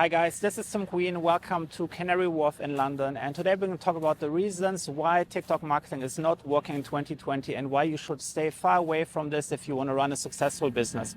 Hi guys, this is Tim Queen. Welcome to Canary Wharf in London. And today we're going to talk about the reasons why TikTok marketing is not working in 2020 and why you should stay far away from this if you want to run a successful business.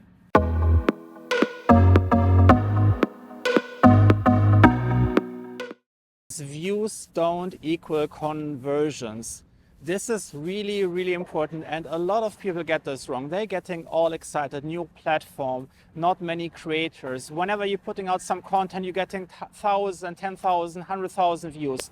Views don't equal conversions. This is really important, and a lot of people get this wrong. They're getting all excited, new platform, not many creators. Whenever you're putting out some content, you're getting 1,000, 10,000, 100,000 views.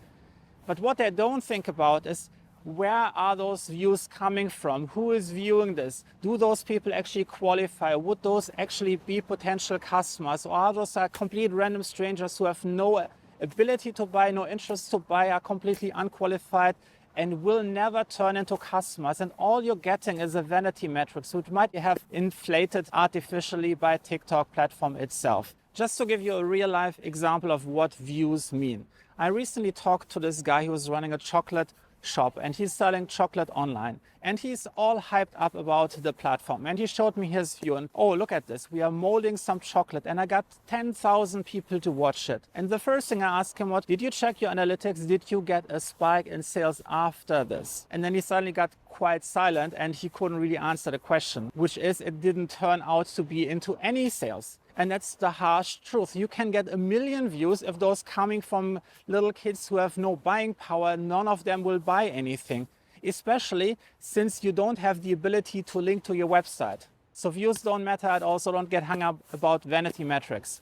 But what they don't think about is, where are those views coming from? Who is viewing this? Do those people actually qualify? Would those actually be potential customers? Or are those complete random strangers who have no ability to buy, no interest to buy, are completely unqualified and will never turn into customers? And all you're getting is a vanity metrics, which might have inflated artificially by TikTok platform itself. Just to give you a real life example of what views mean. I recently talked to this guy who was running a chocolate shop and he's selling chocolate online, and he's all hyped up about the platform, and he showed me his view and, oh, look at this, we are molding some chocolate and I got 10,000 people to watch it. And the first thing I asked him was, did you check your analytics? Did you get a spike in sales after this? And then he suddenly got quite silent and he couldn't really answer the question, which is, it didn't turn out to be into any sales. And that's the harsh truth. You can get 1 million views if those coming from little kids who have no buying power. None of them will buy anything, especially since you don't have the ability to link to your website. So views don't matter at all, so don't get hung up about vanity metrics.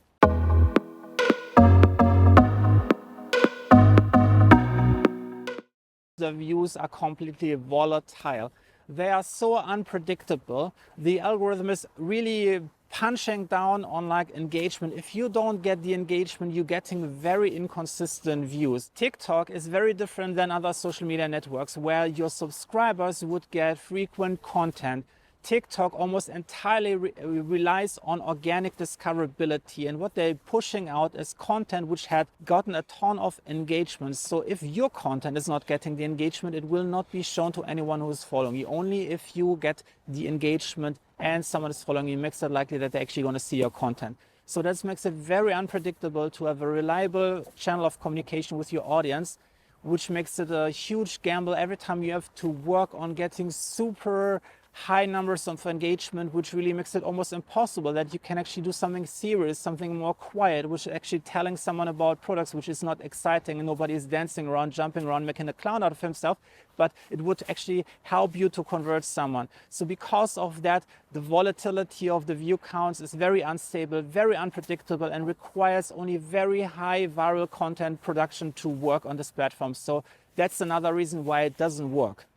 The views are completely volatile. They are so unpredictable. The algorithm is really punching down on engagement. If you don't get the engagement, you're getting very inconsistent views. TikTok is very different than other social media networks where your subscribers would get frequent content. TikTok almost entirely relies on organic discoverability, and what they're pushing out is content which had gotten a ton of engagement. So if your content is not getting the engagement, it will not be shown to anyone who is following you. Only if you get the engagement and someone is following you, makes it likely that they're actually going to see your content. So that makes it very unpredictable to have a reliable channel of communication with your audience, which makes it a huge gamble every time you have to work on getting super high numbers of engagement, which really makes it almost impossible that you can actually do something serious, something more quiet, which is actually telling someone about products, which is not exciting and nobody is dancing around, jumping around, making a clown out of himself, but it would actually help you to convert someone. So because of that, the volatility of the view counts is very unstable, very unpredictable, and requires only very high viral content production to work on this platform. So that's another reason why it doesn't work.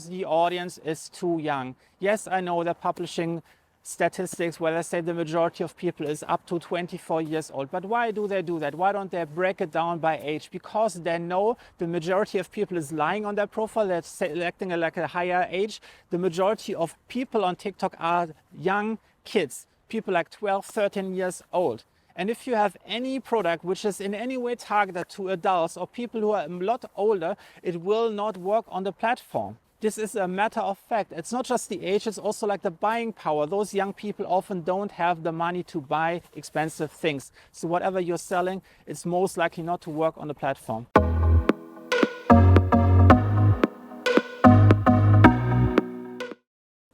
The audience is too young. Yes, I know they're publishing statistics where they say the majority of people is up to 24 years old. But why do they do that? Why don't they break it down by age? Because they know the majority of people is lying on their profile. They're selecting a higher age. The majority of people on TikTok are young kids, people like 12, 13 years old. And if you have any product which is in any way targeted to adults or people who are a lot older, it will not work on the platform. This is a matter of fact. It's not just the age, it's also the buying power. Those young people often don't have the money to buy expensive things. So whatever you're selling, it's most likely not to work on the platform.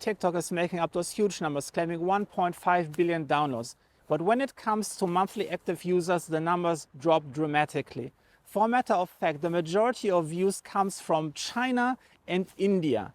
TikTok is making up those huge numbers, claiming 1.5 billion downloads. But when it comes to monthly active users, the numbers drop dramatically. For a matter of fact, the majority of views comes from China and India.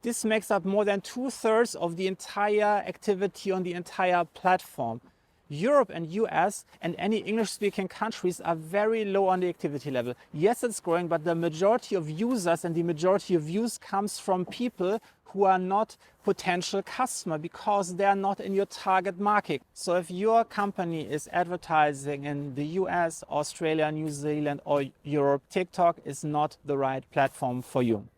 This makes up more than 2/3 of the entire activity on the entire platform. Europe and US and any English-speaking countries are very low on the activity level. Yes, it's growing, but the majority of users and the majority of views comes from people who are not potential customer because they are not in your target market. So if your company is advertising in the US, Australia, New Zealand, or Europe, TikTok is not the right platform for you.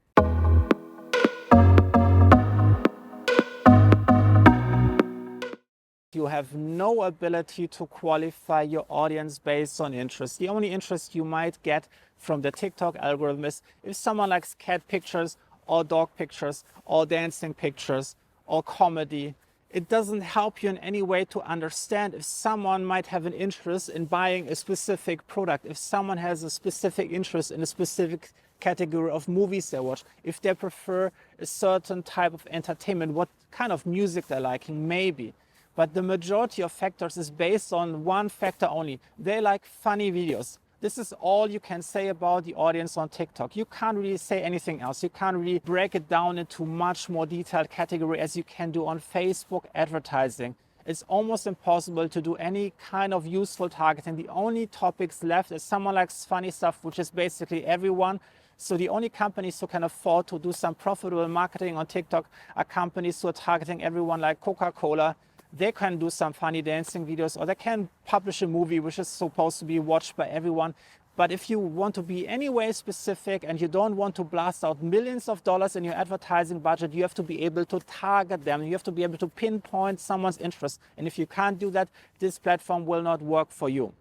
You have no ability to qualify your audience based on interest. The only interest you might get from the TikTok algorithm is if someone likes cat pictures or dog pictures or dancing pictures or comedy. It doesn't help you in any way to understand if someone might have an interest in buying a specific product, if someone has a specific interest in a specific category of movies they watch, if they prefer a certain type of entertainment, what kind of music they're liking, maybe. But the majority of factors is based on one factor only. They like funny videos. This is all you can say about the audience on TikTok. You can't really say anything else. You can't really break it down into much more detailed category as you can do on Facebook advertising. It's almost impossible to do any kind of useful targeting. The only topics left is someone likes funny stuff, which is basically everyone. So the only companies who can afford to do some profitable marketing on TikTok are companies who are targeting everyone, like Coca-Cola. They can do some funny dancing videos, or they can publish a movie which is supposed to be watched by everyone. But if you want to be anyway specific and you don't want to blast out millions of dollars in your advertising budget, you have to be able to target them. You have to be able to pinpoint someone's interest. And if you can't do that, this platform will not work for you.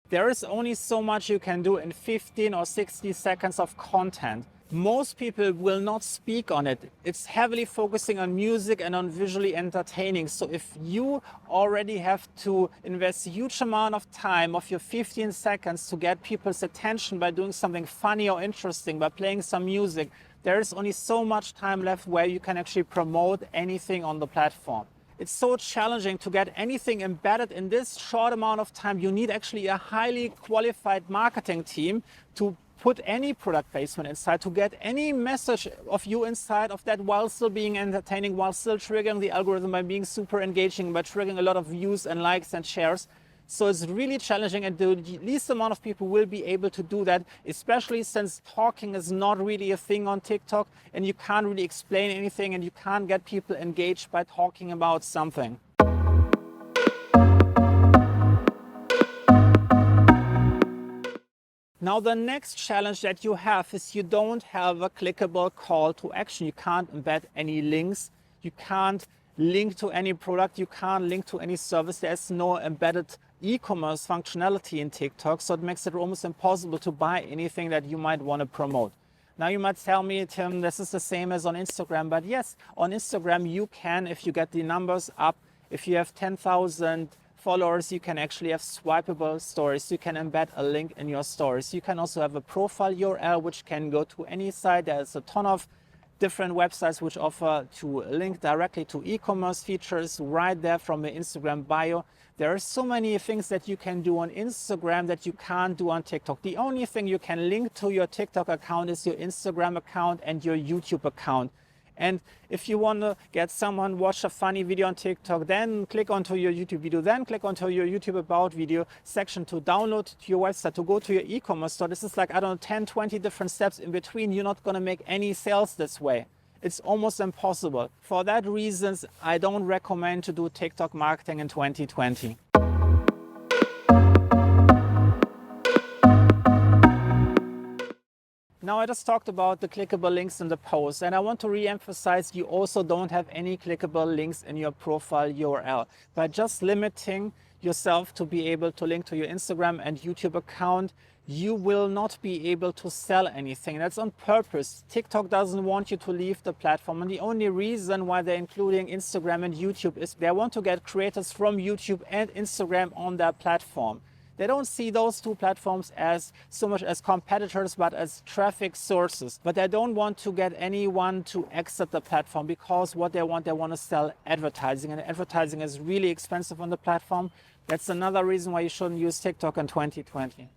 There is only so much you can do in 15 or 60 seconds of content. Most people will not speak on it. It's heavily focusing on music and on visually entertaining. So if you already have to invest a huge amount of time of your 15 seconds to get people's attention by doing something funny or interesting, by playing some music, there is only so much time left where you can actually promote anything on the platform. It's so challenging to get anything embedded in this short amount of time. You need actually a highly qualified marketing team to put any product placement inside, to get any message of you inside of that while still being entertaining, while still triggering the algorithm by being super engaging, by triggering a lot of views and likes and shares. So it's really challenging, and the least amount of people will be able to do that, especially since talking is not really a thing on TikTok, and you can't really explain anything, and you can't get people engaged by talking about something. Now, the next challenge that you have is you don't have a clickable call to action. You can't embed any links. You can't link to any product. You can't link to any service. There's no embedded e-commerce functionality in TikTok, so it makes it almost impossible to buy anything that you might want to promote. Now you might tell me, Tim, this is the same as on Instagram, but yes, on Instagram you can, if you get the numbers up, if you have 10,000 followers, you can actually have swipeable stories. You can embed a link in your stories. You can also have a profile URL which can go to any site. There's a ton of different websites which offer to link directly to e-commerce features right there from the Instagram bio. There are so many things that you can do on Instagram that you can't do on TikTok. The only thing you can link to your TikTok account is your Instagram account and your YouTube account. And if you want to get someone watch a funny video on TikTok, then click onto your YouTube video, then click onto your YouTube About video section to download to your website, to go to your e-commerce store. This is like, I don't know, 10, 20 different steps in between. You're not going to make any sales this way. It's almost impossible. For that reasons, I don't recommend to do TikTok marketing in 2020. Now I just talked about the clickable links in the post, and I want to re-emphasize you also don't have any clickable links in your profile URL. By just limiting yourself to be able to link to your Instagram and YouTube account, you will not be able to sell anything. That's on purpose. TikTok doesn't want you to leave the platform, and the only reason why they're including Instagram and YouTube is they want to get creators from YouTube and Instagram on their platform. They don't see those two platforms as so much as competitors, but as traffic sources. But they don't want to get anyone to exit the platform, because what they want to sell advertising, and advertising is really expensive on the platform. That's another reason why you shouldn't use TikTok in 2020.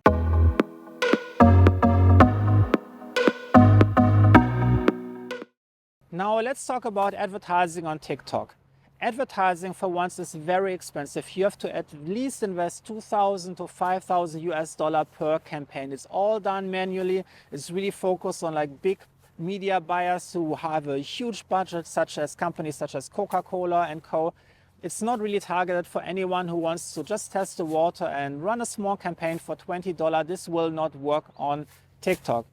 Now let's talk about advertising on TikTok. Advertising for once is very expensive. You have to at least invest $2,000 to $5,000 per campaign. It's all done manually. It's really focused on like big media buyers who have a huge budget, such as companies such as Coca-Cola and Co. It's not really targeted for anyone who wants to just test the water and run a small campaign for $20. This will not work on TikTok.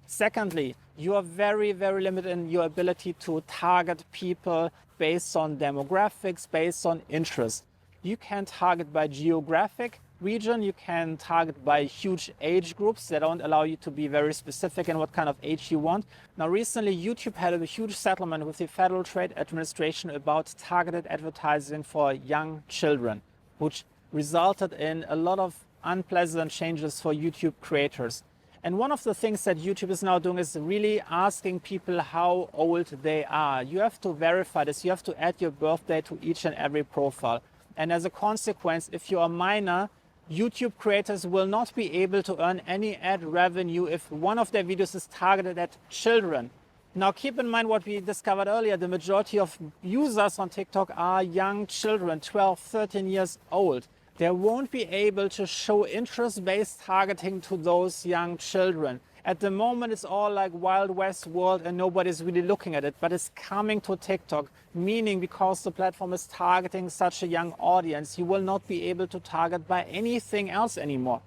Secondly, you are very, very limited in your ability to target people based on demographics, based on interest. You can target by geographic region. You can target by huge age groups that don't allow you to be very specific in what kind of age you want. Now, recently, YouTube had a huge settlement with the Federal Trade Administration about targeted advertising for young children, which resulted in a lot of unpleasant changes for YouTube creators. And one of the things that YouTube is now doing is really asking people how old they are. You have to verify this. You have to add your birthday to each and every profile. And as a consequence, if you're a minor, YouTube creators will not be able to earn any ad revenue if one of their videos is targeted at children. Now, keep in mind what we discovered earlier. The majority of users on TikTok are young children, 12, 13 years old. They won't be able to show interest-based targeting to those young children. At the moment, it's all like Wild West world and nobody's really looking at it, but it's coming to TikTok, meaning because the platform is targeting such a young audience, you will not be able to target by anything else anymore.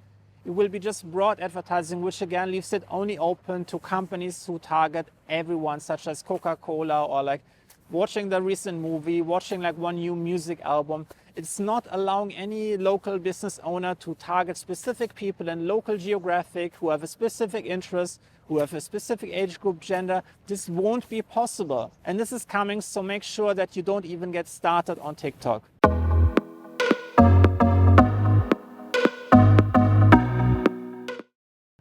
It will be just broad advertising, which again leaves it only open to companies who target everyone, such as Coca-Cola or like watching the recent movie, watching like one new music album. It's not allowing any local business owner to target specific people in local geographic who have a specific interest, who have a specific age group, gender. This won't be possible. And this is coming, so make sure that you don't even get started on TikTok.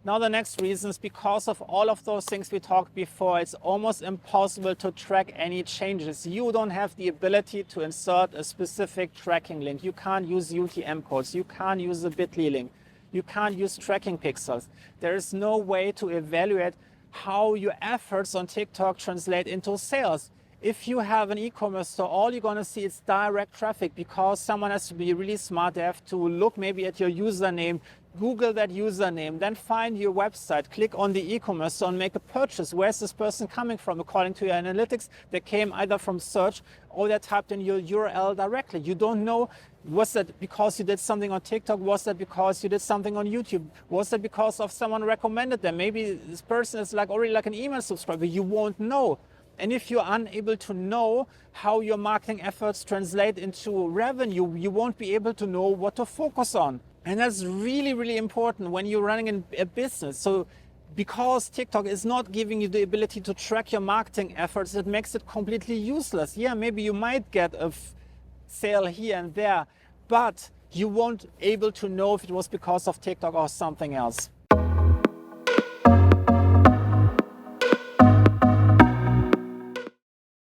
Now the next reason is because of all of those things we talked before, it's almost impossible to track any changes. You don't have the ability to insert a specific tracking link. You can't use UTM codes. You can't use a bit.ly link. You can't use tracking pixels. There is no way to evaluate how your efforts on TikTok translate into sales. If you have an e-commerce store, all you're going to see is direct traffic because someone has to be really smart. They have to look maybe at your username, Google that username, then find your website, click on the e-commerce store and make a purchase. Where's this person coming from? According to your analytics, they came either from search or they typed in your URL directly. You don't know, was that because you did something on TikTok? Was that because you did something on YouTube? Was that because of someone recommended them? Maybe this person is like already like an email subscriber. You won't know. And if you're unable to know how your marketing efforts translate into revenue, you won't be able to know what to focus on. And that's really, really important when you're running a business. So because TikTok is not giving you the ability to track your marketing efforts, it makes it completely useless. Yeah, maybe you might get a sale here and there, but you won't be able to know if it was because of TikTok or something else.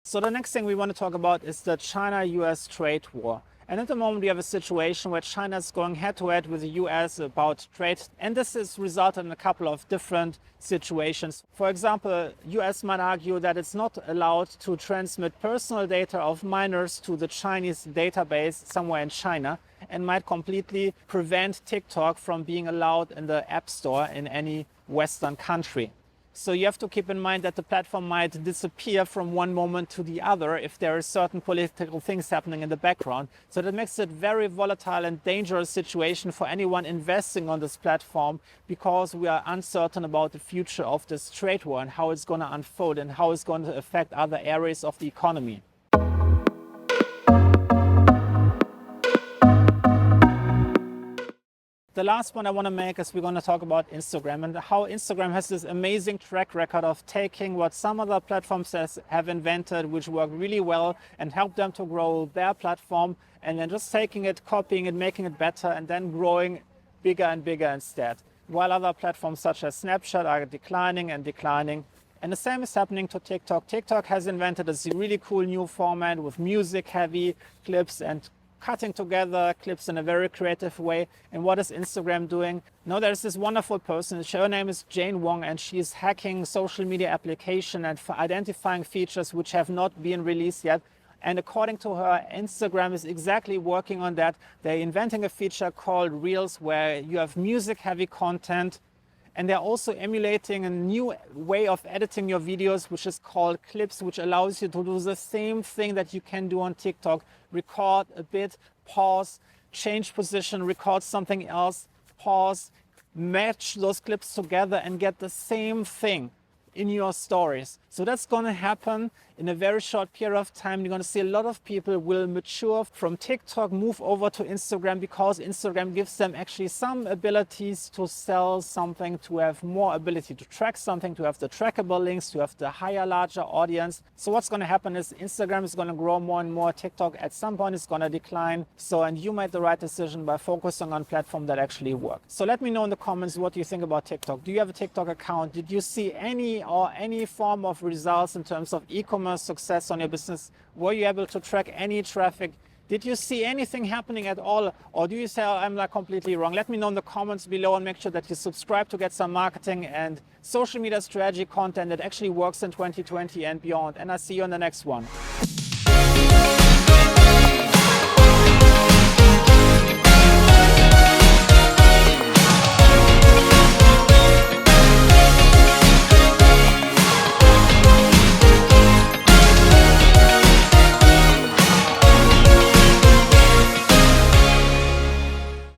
So the next thing we want to talk about is the China-US trade war. And at the moment we have a situation where China is going head-to-head with the US about trade. And this has resulted in a couple of different situations. For example, US might argue that it's not allowed to transmit personal data of minors to the Chinese database somewhere in China, and might completely prevent TikTok from being allowed in the App Store in any Western country. So you have to keep in mind that the platform might disappear from one moment to the other if there are certain political things happening in the background. So that makes it a very volatile and dangerous situation for anyone investing on this platform, because we are uncertain about the future of this trade war and how it's going to unfold and how it's going to affect other areas of the economy. The last point I want to make is we're going to talk about Instagram and how Instagram has this amazing track record of taking what some other platforms have invented, which work really well, and help them to grow their platform, and then just taking it, copying it, making it better, and then growing bigger and bigger instead. While other platforms such as Snapchat are declining and declining. And the same is happening to TikTok. TikTok has invented this really cool new format with music-heavy clips and cutting together clips in a very creative way. And what is Instagram doing? Now there's this wonderful person, her name is Jane Wong, and she's hacking social media application and identifying features which have not been released yet. And according to her, Instagram is exactly working on that. They're inventing a feature called Reels, where you have music-heavy content. And they're also emulating a new way of editing your videos, which is called Clips, which allows you to do the same thing that you can do on TikTok. Record a bit, pause, change position, record something else, pause, match those clips together and get the same thing in your stories. So that's going to happen in a very short period of time. You're going to see a lot of people will mature from TikTok, move over to Instagram, because Instagram gives them actually some abilities to sell something, to have more ability to track something, to have the trackable links, to have the higher, larger audience. So what's going to happen is Instagram is going to grow more and more. TikTok at some point is going to decline. So, and you made the right decision by focusing on platforms that actually work. So let me know in the comments what you think about TikTok. Do you have a TikTok account? Did you see any form of results in terms of e-commerce success on your business? Were you able to track any traffic? Did you see anything happening at all? Or do you say, oh, I'm like completely wrong? Let me know in the comments below, and make sure that you subscribe to get some marketing and social media strategy content that actually works in 2020 and beyond. And I'll see you in the next one.